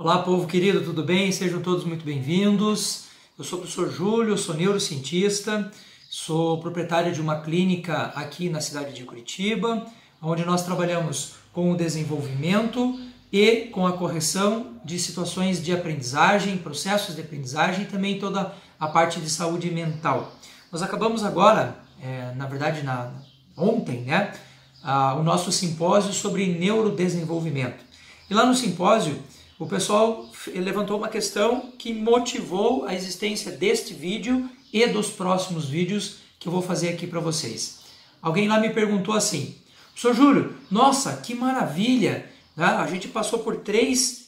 Olá, povo querido, tudo bem? Sejam todos muito bem-vindos. Eu sou o professor Júlio, sou neurocientista, sou proprietário de uma clínica aqui na cidade de Curitiba, onde nós trabalhamos com o desenvolvimento e com a correção de situações de aprendizagem, processos de aprendizagem e também toda a parte de saúde mental. Nós acabamos agora, ontem, o nosso simpósio sobre neurodesenvolvimento. E lá no simpósio, o pessoal levantou uma questão que motivou a existência deste vídeo e dos próximos vídeos que eu vou fazer aqui para vocês. Alguém lá me perguntou assim: professor Júlio, nossa, que maravilha! Né? A gente passou por 3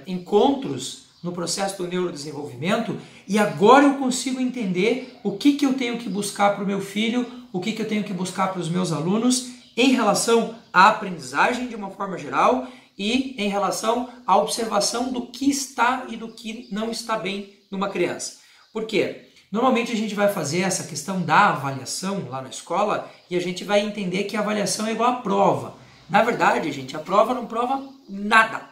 encontros no processo do neurodesenvolvimento e agora eu consigo entender o que eu tenho que buscar para o meu filho, o que eu tenho que buscar para os meus alunos em relação à aprendizagem de uma forma geral e em relação à observação do que está e do que não está bem numa criança. Por quê? Normalmente a gente vai fazer essa questão da avaliação lá na escola e a gente vai entender que a avaliação é igual à prova. Na verdade, gente, a prova não prova nada.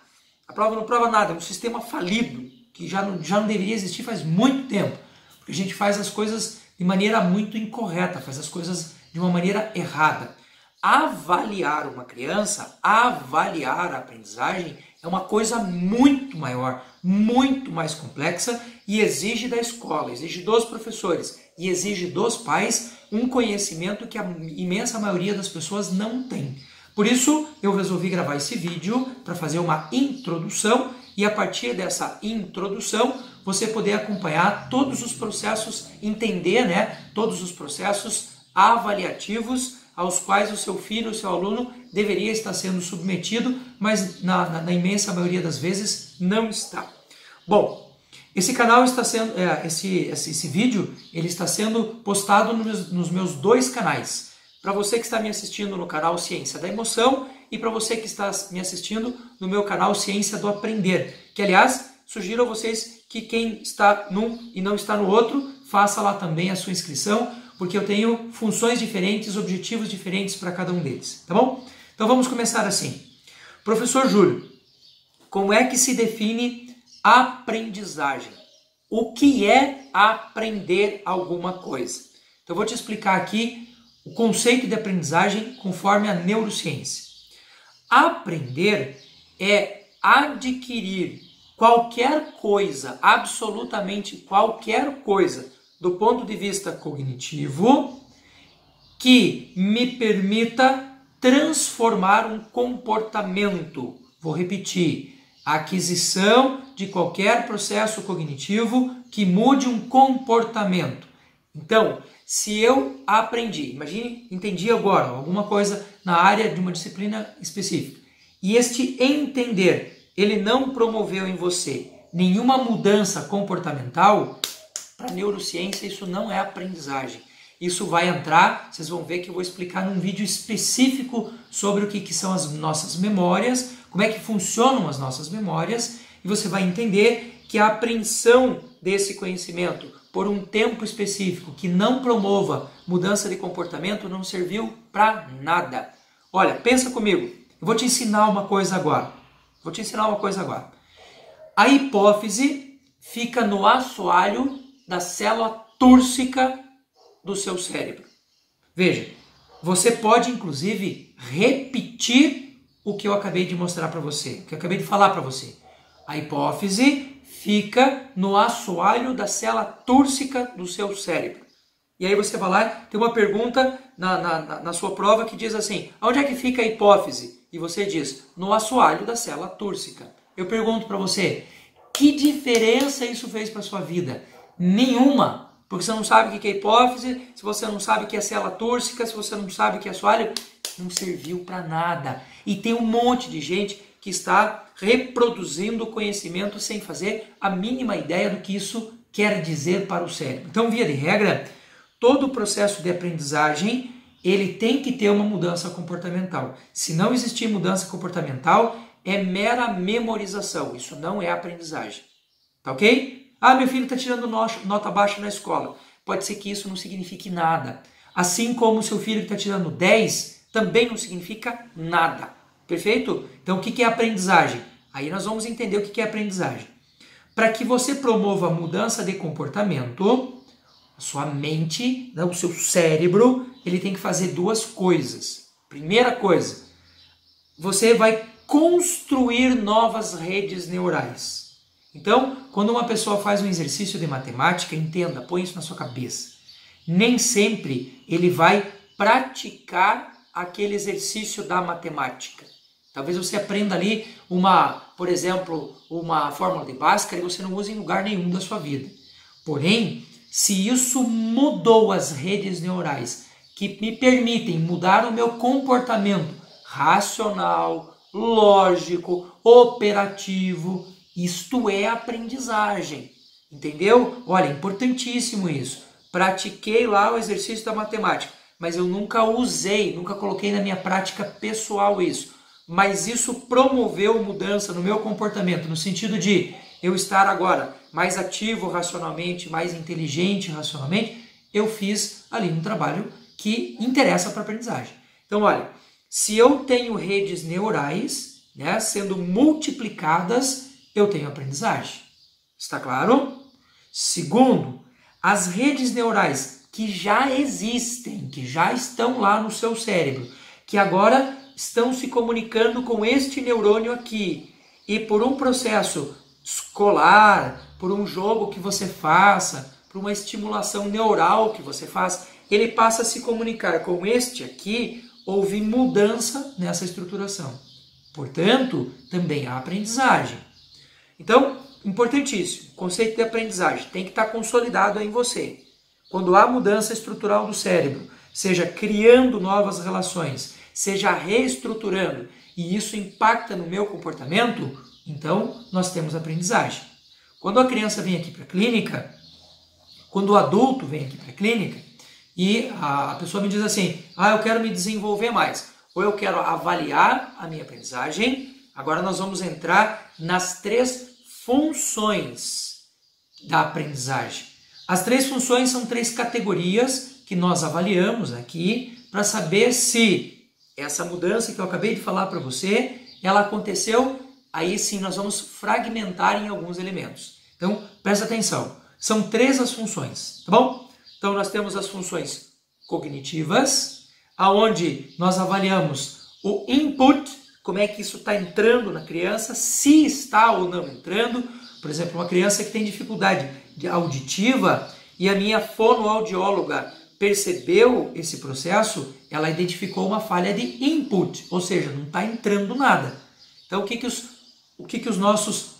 A prova não prova nada, é um sistema falido que já não deveria existir faz muito tempo. Porque a gente faz as coisas de maneira muito incorreta, faz as coisas de uma maneira errada. Avaliar uma criança, avaliar a aprendizagem é uma coisa muito maior, muito mais complexa e exige da escola, exige dos professores e exige dos pais um conhecimento que a imensa maioria das pessoas não tem. Por isso eu resolvi gravar esse vídeo para fazer uma introdução e a partir dessa introdução você poder acompanhar todos os processos, entender, todos os processos avaliativos aos quais o seu filho, o seu aluno deveria estar sendo submetido, mas na imensa maioria das vezes não está. Bom, esse canal está sendo, esse vídeo ele está sendo postado nos meus 2 canais. Para você que está me assistindo no canal Ciência da Emoção e para você que está me assistindo no meu canal Ciência do Aprender, que aliás, sugiro a vocês que quem está num e não está no outro, faça lá também a sua inscrição, porque eu tenho funções diferentes, objetivos diferentes para cada um deles, tá bom? Então vamos começar assim. Professor Júlio, como é que se define aprendizagem? O que é aprender alguma coisa? Então eu vou te explicar aqui o conceito de aprendizagem conforme a neurociência. Aprender é adquirir qualquer coisa, absolutamente qualquer coisa, do ponto de vista cognitivo, que me permita transformar um comportamento. Vou repetir, a aquisição de qualquer processo cognitivo que mude um comportamento. Então, se eu aprendi, imagine, entendi agora alguma coisa na área de uma disciplina específica, e este entender, ele não promoveu em você nenhuma mudança comportamental, para a neurociência isso não é aprendizagem. Isso vai entrar, vocês vão ver que eu vou explicar num vídeo específico sobre o que são as nossas memórias, como é que funcionam as nossas memórias, e você vai entender que a apreensão desse conhecimento por um tempo específico que não promova mudança de comportamento não serviu para nada. Olha, pensa comigo, eu vou te ensinar uma coisa agora. A hipófise fica no assoalho da célula túrcica do seu cérebro. Veja, você pode inclusive repetir o que eu acabei de mostrar para você, o que eu acabei de falar para você. A hipófise fica no assoalho da célula túrcica do seu cérebro. E aí você vai lá, tem uma pergunta na sua prova que diz assim: onde é que fica a hipófise? E você diz, no assoalho da célula túrcica. Eu pergunto para você, que diferença isso fez para a sua vida? Nenhuma, porque você não sabe o que é hipófise, se você não sabe o que é célula túrcica, se você não sabe o que é assoalho, não serviu para nada. E tem um monte de gente que está reproduzindo o conhecimento sem fazer a mínima ideia do que isso quer dizer para o cérebro. Então, via de regra, todo o processo de aprendizagem ele tem que ter uma mudança comportamental. Se não existir mudança comportamental, é mera memorização. Isso não é aprendizagem. Tá ok? Ah, meu filho está tirando nota baixa na escola. Pode ser que isso não signifique nada. Assim como o seu filho que está tirando 10 também não significa nada. Perfeito? Então, o que é aprendizagem? Aí nós vamos entender o que é aprendizagem. Para que você promova a mudança de comportamento, a sua mente, o seu cérebro, ele tem que fazer duas coisas. Primeira coisa, você vai construir novas redes neurais. Então, quando uma pessoa faz um exercício de matemática, entenda, põe isso na sua cabeça. Nem sempre ele vai praticar aquele exercício da matemática. Talvez você aprenda ali por exemplo, uma fórmula de Bhaskara e você não use em lugar nenhum da sua vida. Porém, se isso mudou as redes neurais que me permitem mudar o meu comportamento racional, lógico, operativo, isto é aprendizagem. Entendeu? Olha, é importantíssimo isso. Pratiquei lá o exercício da matemática, mas eu nunca usei, nunca coloquei na minha prática pessoal isso. Mas isso promoveu mudança no meu comportamento, no sentido de eu estar agora mais ativo racionalmente, mais inteligente racionalmente. Eu fiz ali um trabalho que interessa para a aprendizagem. Então, olha, se eu tenho redes neurais, né, sendo multiplicadas, eu tenho aprendizagem. Está claro? Segundo, as redes neurais que já existem, que já estão lá no seu cérebro, que agora estão se comunicando com este neurônio aqui, e por um processo escolar, por um jogo que você faça, por uma estimulação neural que você faz, ele passa a se comunicar com este aqui, houve mudança nessa estruturação. Portanto, também há aprendizagem. Então, importantíssimo, o conceito de aprendizagem tem que estar consolidado em você. Quando há mudança estrutural do cérebro, seja criando novas relações, seja reestruturando, e isso impacta no meu comportamento, então nós temos aprendizagem. Quando a criança vem aqui para a clínica, quando o adulto vem aqui para a clínica, e a pessoa me diz assim, eu quero me desenvolver mais, ou eu quero avaliar a minha aprendizagem, agora nós vamos entrar nas 3 funções da aprendizagem. As 3 funções são 3 categorias que nós avaliamos aqui para saber se essa mudança que eu acabei de falar para você, ela aconteceu, aí sim nós vamos fragmentar em alguns elementos. Então, presta atenção. São 3 as funções, tá bom? Então, nós temos as funções cognitivas, aonde nós avaliamos o input, como é que isso está entrando na criança, se está ou não entrando. Por exemplo, uma criança que tem dificuldade auditiva e a minha fonoaudióloga percebeu esse processo, ela identificou uma falha de input, ou seja, não está entrando nada. Então, o que os nossos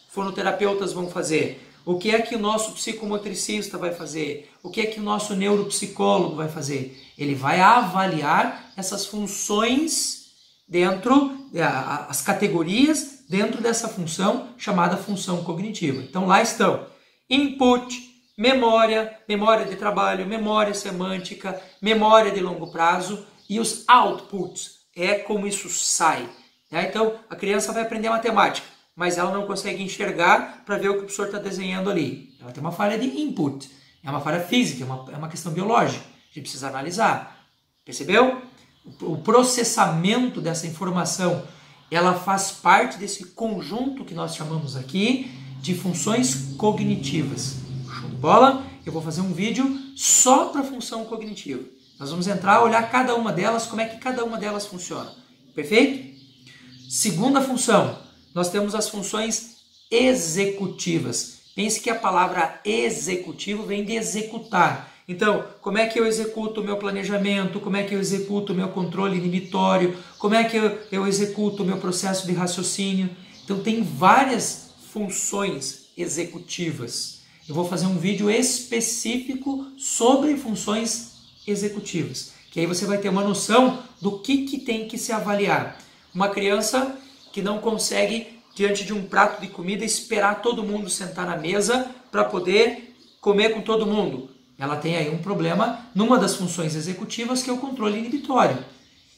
fonoterapeutas vão fazer? O que é que o nosso psicomotricista vai fazer? O que é que o nosso neuropsicólogo vai fazer? Ele vai avaliar essas funções as categorias dentro dessa função chamada função cognitiva. Então, lá estão input, memória de trabalho, memória semântica, memória de longo prazo e os outputs, é como isso sai. Né? Então, a criança vai aprender matemática, mas ela não consegue enxergar para ver o que o professor está desenhando ali. Ela tem uma falha de input, é uma falha física, é uma questão biológica, a gente precisa analisar. Percebeu? O processamento dessa informação, ela faz parte desse conjunto que nós chamamos aqui de funções cognitivas. Show de bola? Eu vou fazer um vídeo só para a função cognitiva. Nós vamos entrar, olhar cada uma delas, como é que cada uma delas funciona. Perfeito? Segunda função, nós temos as funções executivas. Pense que a palavra executivo vem de executar. Então, como é que eu executo o meu planejamento? Como é que eu executo o meu controle inibitório? Como é que eu executo o meu processo de raciocínio? Então, tem várias funções executivas. Eu vou fazer um vídeo específico sobre funções executivas, que aí você vai ter uma noção do que tem que se avaliar. Uma criança que não consegue, diante de um prato de comida, esperar todo mundo sentar na mesa para poder comer com todo mundo. Ela tem aí um problema numa das funções executivas, que é o controle inibitório.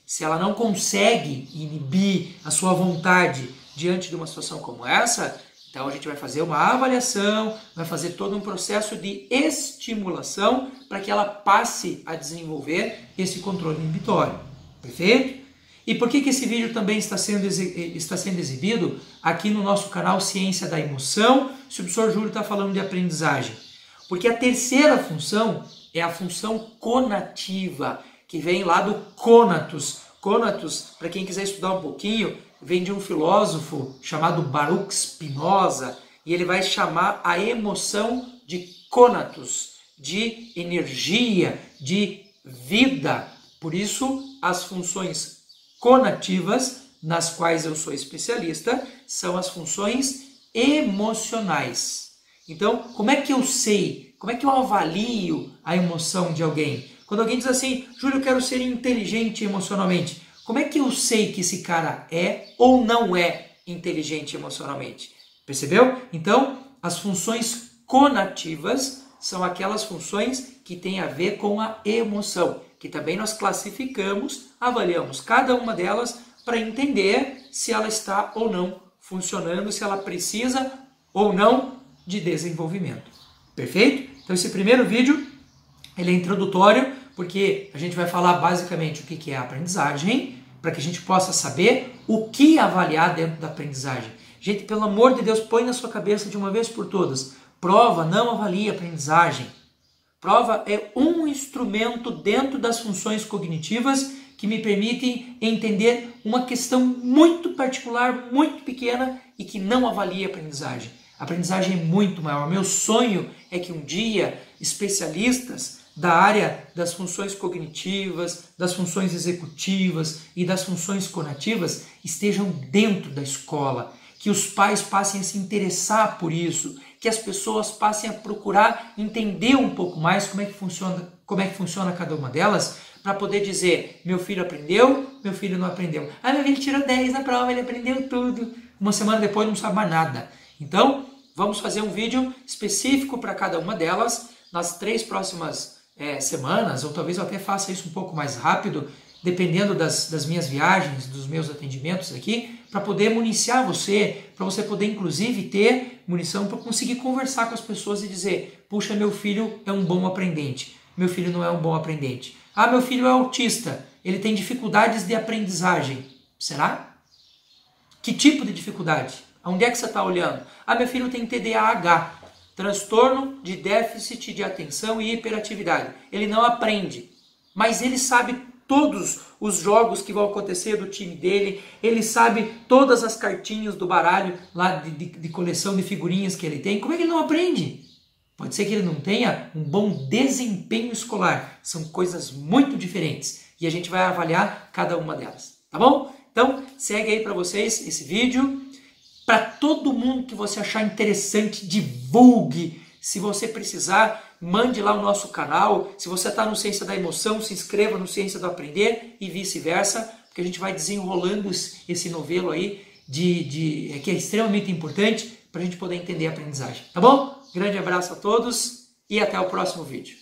Se ela não consegue inibir a sua vontade diante de uma situação como essa, então a gente vai fazer uma avaliação, vai fazer todo um processo de estimulação para que ela passe a desenvolver esse controle inibitório. Perfeito? E por que esse vídeo também está sendo exibido aqui no nosso canal Ciência da Emoção, se o professor Júlio está falando de aprendizagem? Porque a terceira função é a função conativa, que vem lá do conatus. Conatus, para quem quiser estudar um pouquinho, vem de um filósofo chamado Baruch Spinoza, e ele vai chamar a emoção de conatus, de energia, de vida. Por isso, as funções conativas, nas quais eu sou especialista, são as funções emocionais. Então, como é que eu sei, como é que eu avalio a emoção de alguém? Quando alguém diz assim, Júlio, eu quero ser inteligente emocionalmente, como é que eu sei que esse cara é ou não é inteligente emocionalmente? Percebeu? Então, as funções conativas são aquelas funções que têm a ver com a emoção, que também nós classificamos, avaliamos cada uma delas para entender se ela está ou não funcionando, se ela precisa ou não de desenvolvimento. Perfeito? Então esse primeiro vídeo ele é introdutório, porque a gente vai falar basicamente o que é a aprendizagem, para que a gente possa saber o que avaliar dentro da aprendizagem. Gente, pelo amor de Deus, põe na sua cabeça de uma vez por todas, prova não avalia aprendizagem. Prova é um instrumento dentro das funções cognitivas que me permitem entender uma questão muito particular, muito pequena e que não avalia a aprendizagem. A aprendizagem é muito maior. Meu sonho é que um dia especialistas da área das funções cognitivas, das funções executivas e das funções conativas estejam dentro da escola, que os pais passem a se interessar por isso, que as pessoas passem a procurar entender um pouco mais como é que funciona cada uma delas, para poder dizer, meu filho aprendeu, meu filho não aprendeu. Ah, meu filho tirou 10 na prova, ele aprendeu tudo. Uma semana depois não sabe mais nada. Então, vamos fazer um vídeo específico para cada uma delas nas 3 próximas semanas, ou talvez eu até faça isso um pouco mais rápido, dependendo das minhas viagens, dos meus atendimentos aqui, para poder municiar você, para você poder inclusive ter munição para conseguir conversar com as pessoas e dizer, puxa, meu filho é um bom aprendente, meu filho não é um bom aprendente. Ah, meu filho é autista, ele tem dificuldades de aprendizagem. Será? Que tipo de dificuldade? Onde é que você está olhando? Ah, meu filho tem TDAH, transtorno de déficit de atenção e hiperatividade. Ele não aprende, mas ele sabe todos os jogos que vão acontecer do time dele, ele sabe todas as cartinhas do baralho lá de coleção de figurinhas que ele tem. Como é que ele não aprende? Pode ser que ele não tenha um bom desempenho escolar. São coisas muito diferentes e a gente vai avaliar cada uma delas, tá bom? Então, segue aí para vocês esse vídeo. Para todo mundo que você achar interessante, divulgue. Se você precisar, mande lá o nosso canal. Se você está no Ciência da Emoção, se inscreva no Ciência do Aprender e vice-versa, porque a gente vai desenrolando esse novelo aí que é extremamente importante para a gente poder entender a aprendizagem. Tá bom? Grande abraço a todos e até o próximo vídeo.